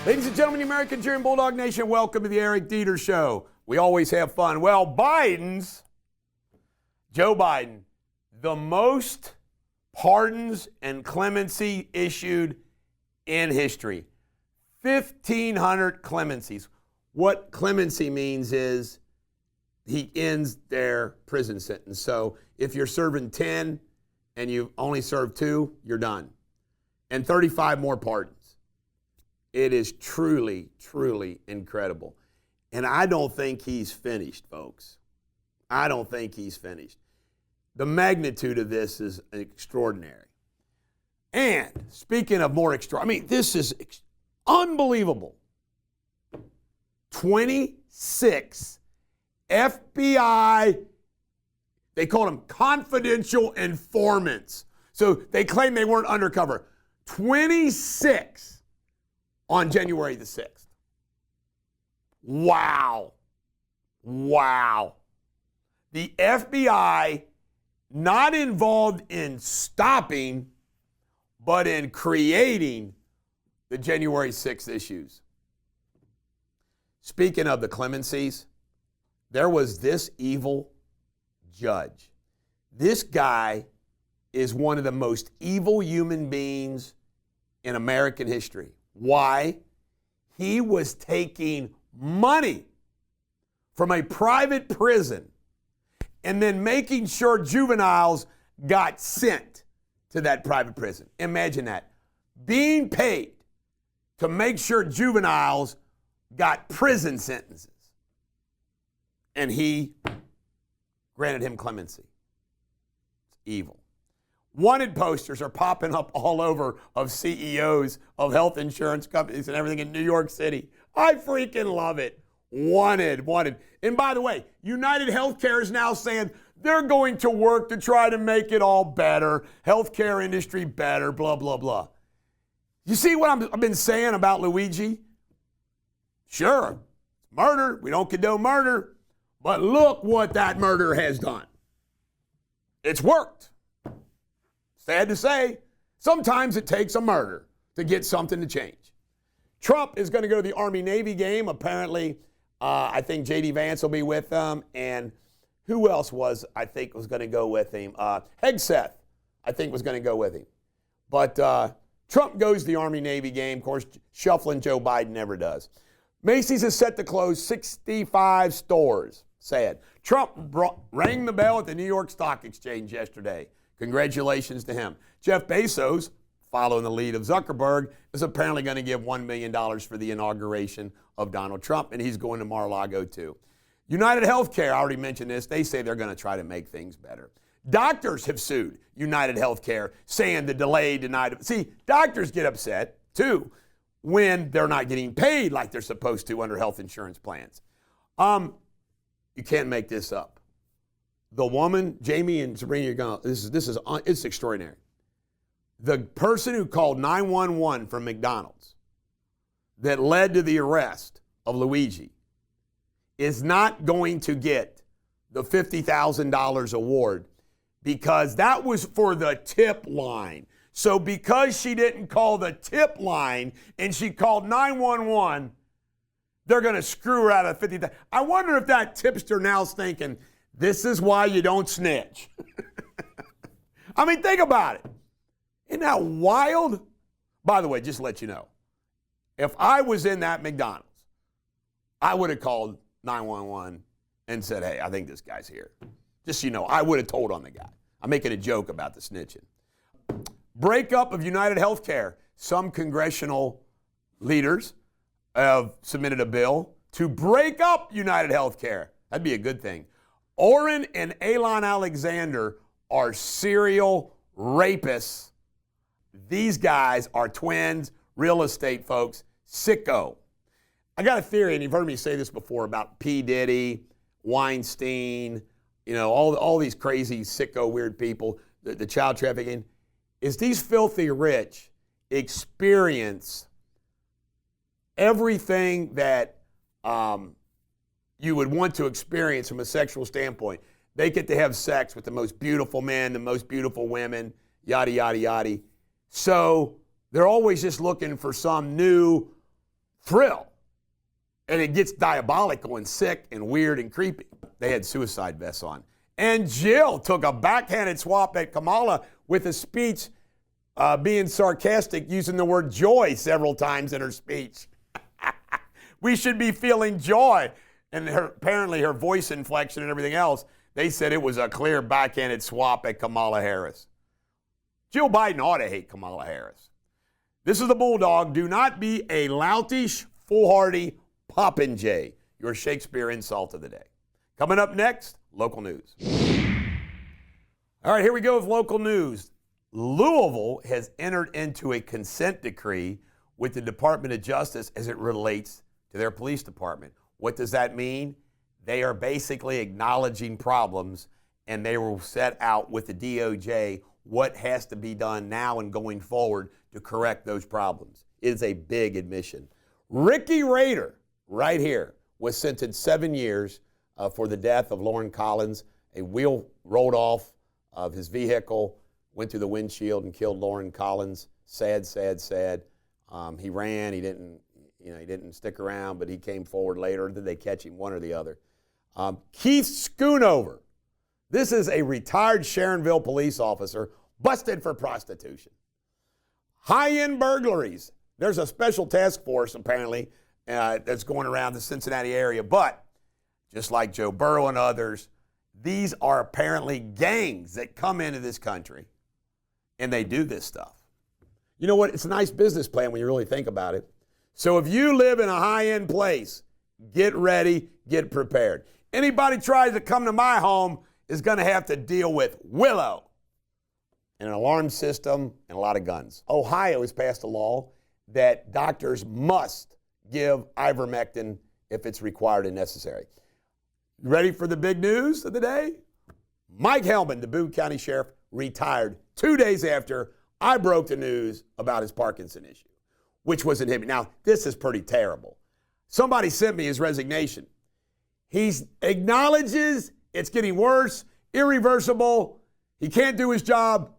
Ladies and gentlemen, the American Cheering Bulldog Nation, welcome to the Eric Deters Show. We always have fun. Well, Joe Biden, the most pardons and clemency issued in history. 1,500 clemencies. What clemency means is he ends their prison sentence. So if you're serving 10 and you've only served 2, you're done. And 35 more pardons. It is truly, truly incredible. And I don't think he's finished, folks. I don't think he's finished. The magnitude of this is extraordinary. And speaking of more extraordinary, I mean, this is unbelievable. 26 FBI, they called them confidential informants. So they claim they weren't undercover. 26 on January the 6th. Wow. Wow. The FBI not involved in stopping, but in creating the January 6th issues. Speaking of the clemencies, there was this evil judge. This guy is one of the most evil human beings in American history. Why? He was taking money from a private prison and then making sure juveniles got sent to that private prison. Imagine that. Being paid to make sure juveniles got prison sentences. And he granted him clemency. It's evil. Wanted posters are popping up all over of CEOs of health insurance companies and everything in New York City. I freaking love it. Wanted. And by the way, United Healthcare is now saying they're going to work to try to make it all better. Healthcare industry better, blah, blah, blah. You see what I've been saying about Luigi? Sure, murder. We don't condone murder. But look what that murder has done. It's worked. Sad to say, sometimes it takes a murder to get something to change. Trump is going to go to the Army-Navy game. Apparently, I think J.D. Vance will be with them. And who else was going to go with him? Hegseth, I think, was going to go with him. But Trump goes to the Army-Navy game. Of course, shuffling Joe Biden never does. Macy's is set to close 65 stores. Sad. Trump rang the bell at the New York Stock Exchange yesterday. Congratulations to him. Jeff Bezos, following the lead of Zuckerberg, is apparently going to give $1 million for the inauguration of Donald Trump, and he's going to Mar-a-Lago too. United Healthcare, I already mentioned this, they say they're going to try to make things better. Doctors have sued United Healthcare, saying the delay denied. See, doctors get upset too when they're not getting paid like they're supposed to under health insurance plans. You can't make this up. The woman, Jamie and Sabrina, it's extraordinary. The person who called 911 from McDonald's that led to the arrest of Luigi is not going to get the $50,000 award because that was for the tip line. So because she didn't call the tip line and she called 911, they're going to screw her out of $50,000. I wonder if that tipster now's thinking, this is why you don't snitch. I mean, think about it. Isn't that wild? By the way, just to let you know, if I was in that McDonald's, I would have called 911 and said, hey, I think this guy's here. Just so you know, I would have told on the guy. I'm making a joke about the snitching. Breakup of United Healthcare. Some congressional leaders have submitted a bill to break up United Healthcare. That'd be a good thing. Oren and Elon Alexander are serial rapists. These guys are twins, real estate folks, sicko. I got a theory, and you've heard me say this before, about P. Diddy, Weinstein, all these crazy, sicko, weird people, the child trafficking, is these filthy rich experience everything that you would want to experience from a sexual standpoint. They get to have sex with the most beautiful men, the most beautiful women, yada, yada, yada. So they're always just looking for some new thrill. And it gets diabolical and sick and weird and creepy. They had suicide vests on. And Jill took a backhanded swap at Kamala with a speech being sarcastic, using the word joy several times in her speech. We should be feeling joy. And apparently her voice inflection and everything else, they said it was a clear backhanded swap at Kamala Harris. Jill Biden ought to hate Kamala Harris. This is the Bulldog. Do not be a loutish, foolhardy popinjay. Your Shakespeare insult of the day. Coming up next, local news. All right, here we go with local news. Louisville has entered into a consent decree with the Department of Justice as it relates to their police department. What does that mean? They are basically acknowledging problems, and they will set out with the DOJ what has to be done now and going forward to correct those problems. It is a big admission. Ricky Rader, right here, was sentenced 7 years for the death of Lauren Collins. A wheel rolled off of his vehicle, went through the windshield and killed Lauren Collins. Sad, sad, sad. He ran. He didn't stick around, but he came forward later. Did they catch him? One or the other. Keith Schoonover. This is a retired Sharonville police officer busted for prostitution. High-end burglaries. There's a special task force, apparently, that's going around the Cincinnati area. But just like Joe Burrow and others, these are apparently gangs that come into this country, and they do this stuff. You know what? It's a nice business plan when you really think about it. So if you live in a high-end place, get ready, get prepared. Anybody tries to come to my home is going to have to deal with Willow and an alarm system and a lot of guns. Ohio has passed a law that doctors must give ivermectin if it's required and necessary. You ready for the big news of the day? Mike Hellman, the Boone County Sheriff, retired 2 days after I broke the news about his Parkinson issue, which was inhibited. Now, this is pretty terrible. Somebody sent me his resignation. He acknowledges it's getting worse, irreversible. He can't do his job.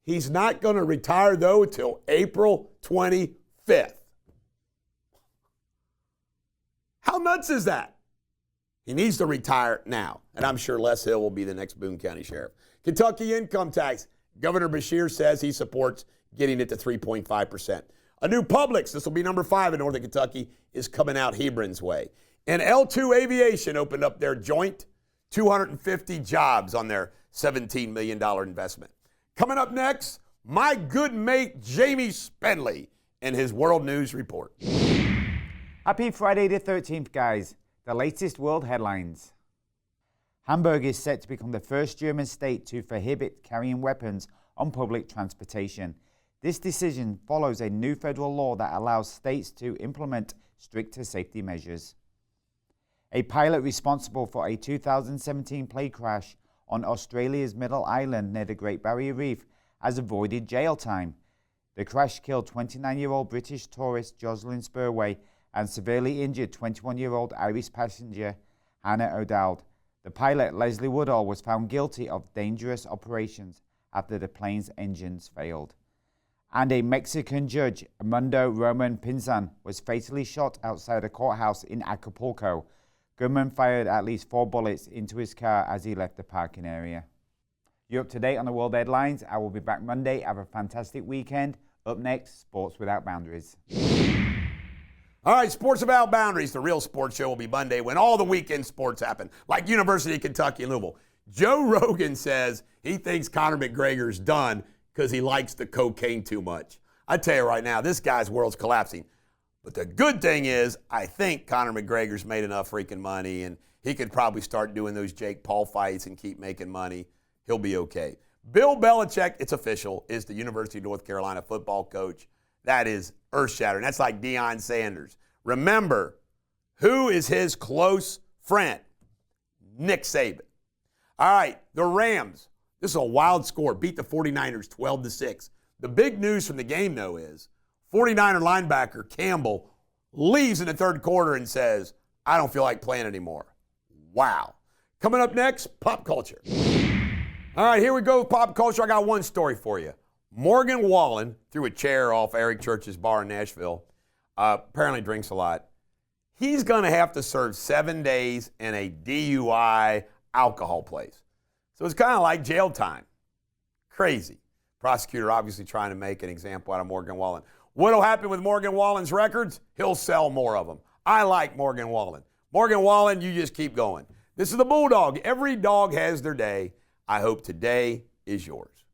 He's not going to retire, though, until April 25th. How nuts is that? He needs to retire now, and I'm sure Les Hill will be the next Boone County Sheriff. Kentucky income tax. Governor Beshear says he supports getting it to 3.5%. A new Publix, this will be number 5 in Northern Kentucky, is coming out Hebron's way. And L2 Aviation opened up their joint 250 jobs on their $17 million investment. Coming up next, my good mate Jamie Spindley and his World News Report. Happy Friday the 13th, guys. The latest world headlines. Hamburg is set to become the first German state to prohibit carrying weapons on public transportation. This decision follows a new federal law that allows states to implement stricter safety measures. A pilot responsible for a 2017 plane crash on Australia's Middle Island near the Great Barrier Reef has avoided jail time. The crash killed 29-year-old British tourist Jocelyn Spurway and severely injured 21-year-old Irish passenger Hannah O'Dowd. The pilot, Leslie Woodall, was found guilty of dangerous operations after the plane's engines failed. And a Mexican judge, Armando Roman Pinzan, was fatally shot outside a courthouse in Acapulco. Gunman fired at least 4 bullets into his car as he left the parking area. You're up to date on the world headlines. I will be back Monday. Have a fantastic weekend. Up next, Sports Without Boundaries. All right, Sports Without Boundaries, the real sports show, will be Monday when all the weekend sports happen, like University of Kentucky and Louisville. Joe Rogan says he thinks Conor McGregor's done because he likes the cocaine too much. I tell you right now, this guy's world's collapsing. But the good thing is, I think Conor McGregor's made enough freaking money, and he could probably start doing those Jake Paul fights and keep making money. He'll be okay. Bill Belichick, it's official, is the University of North Carolina football coach. That is earth-shattering. That's like Deion Sanders. Remember, who is his close friend? Nick Saban. All right, the Rams. This is a wild score. Beat the 49ers 12-6. The big news from the game, though, is 49er linebacker Campbell leaves in the third quarter and says, I don't feel like playing anymore. Wow. Coming up next, pop culture. All right, here we go with pop culture. I got one story for you. Morgan Wallen threw a chair off Eric Church's bar in Nashville. apparently drinks a lot. He's going to have to serve 7 days in a DUI alcohol place. So it's kind of like jail time. Crazy. Prosecutor obviously trying to make an example out of Morgan Wallen. What'll happen with Morgan Wallen's records? He'll sell more of them. I like Morgan Wallen. Morgan Wallen, you just keep going. This is the Bulldog. Every dog has their day. I hope today is yours.